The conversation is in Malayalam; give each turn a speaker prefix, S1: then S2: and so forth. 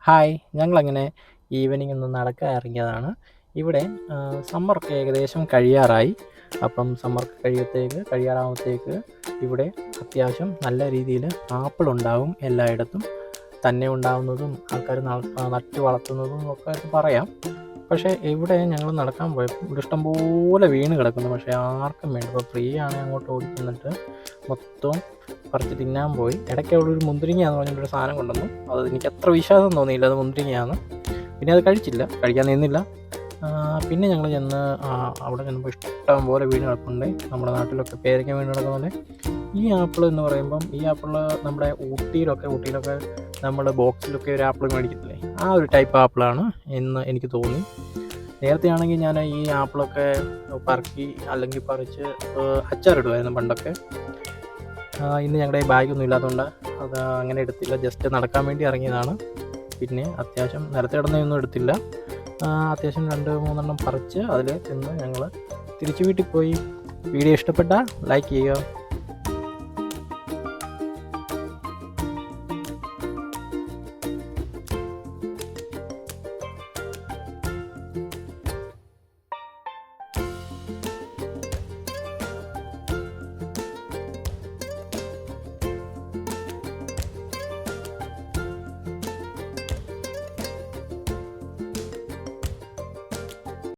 S1: ഹായ്, ഞങ്ങളങ്ങനെ ഈവനിംഗ് ഒന്ന് നടക്കാൻ ഇറങ്ങിയതാണ്. ഇവിടെ സമ്മറൊക്കെ ഏകദേശം കഴിയാറായി. അപ്പം സമ്മറൊക്കെ കഴിയാറാകുമ്പോഴത്തേക്ക് ഇവിടെ അത്യാവശ്യം നല്ല രീതിയിൽ ആപ്പിളുണ്ടാവും എല്ലായിടത്തും. തന്നെ ഉണ്ടാവുന്നതും ആൾക്കാർ നട്ട് വളർത്തുന്നതും ഒക്കെ ആയിട്ട് പറയാം. പക്ഷേ ഇവിടെ ഞങ്ങൾ നടക്കാൻ പോയപ്പോൾ ഇവിടെ ഇഷ്ടംപോലെ വീണ് കിടക്കുന്നു. പക്ഷേ ആർക്കും വേണ്ട. ഇപ്പോൾ ഫ്രീ ആണെങ്കിൽ അങ്ങോട്ട് ഓടിച്ചെന്നിട്ട് മൊത്തം പറിച്ച് തിന്നാൻ പോയി. ഇടയ്ക്ക് അവിടെ ഒരു മുന്തിരിങ്ങയാന്ന് പറഞ്ഞിട്ടൊരു സാധനം കൊണ്ടുവന്നു. അത് എനിക്ക് അത്ര വിശ്വാസം തോന്നിയില്ല അത് മുന്തിരിങ്ങയാന്ന്. പിന്നെ അത് കഴിക്കാൻ നിന്നില്ല. പിന്നെ ഞങ്ങൾ ചെന്ന് അവിടെ ചെന്നപ്പോൾ ഇഷ്ടം പോലെ വീണ് കിടപ്പുണ്ട്. നമ്മുടെ നാട്ടിലൊക്കെ പേരയ്ക്ക വീണ് കിടക്കുന്ന പോലെ. ഈ ആപ്പിൾ എന്ന് പറയുമ്പം ഈ ആപ്പിൾ നമ്മുടെ ഊട്ടിയിലൊക്കെ നമ്മൾ ബോക്സിലൊക്കെ ഒരു ആപ്പിൾ മേടിക്കത്തില്ലേ, ആ ഒരു ടൈപ്പ് ആപ്പിളാണ് എന്ന് എനിക്ക് തോന്നി. നേരത്തെ ആണെങ്കിൽ ഞാൻ ഈ ആപ്പിളൊക്കെ പറക്കി അല്ലെങ്കിൽ പറിച്ച് അച്ചാറിടുമായിരുന്നു പണ്ടൊക്കെ. ഇന്ന് ഞങ്ങളുടെ ബാഗൊന്നും ഇല്ലാത്തതുകൊണ്ട് അത് അങ്ങനെ എടുത്തില്ല. ജസ്റ്റ് നടക്കാൻ വേണ്ടി ഇറങ്ങിയതാണ്. പിന്നെ അത്യാവശ്യം നിലത്ത് കിടന്നൊന്നും എടുത്തില്ല. അത്യാവശ്യം 2-3 പറിച്ച് അതിൽ നിന്ന് ഞങ്ങൾ തിരിച്ച് വീട്ടിൽ പോയി. വീഡിയോ ഇഷ്ടപ്പെട്ടാൽ ലൈക്ക് ചെയ്യുക.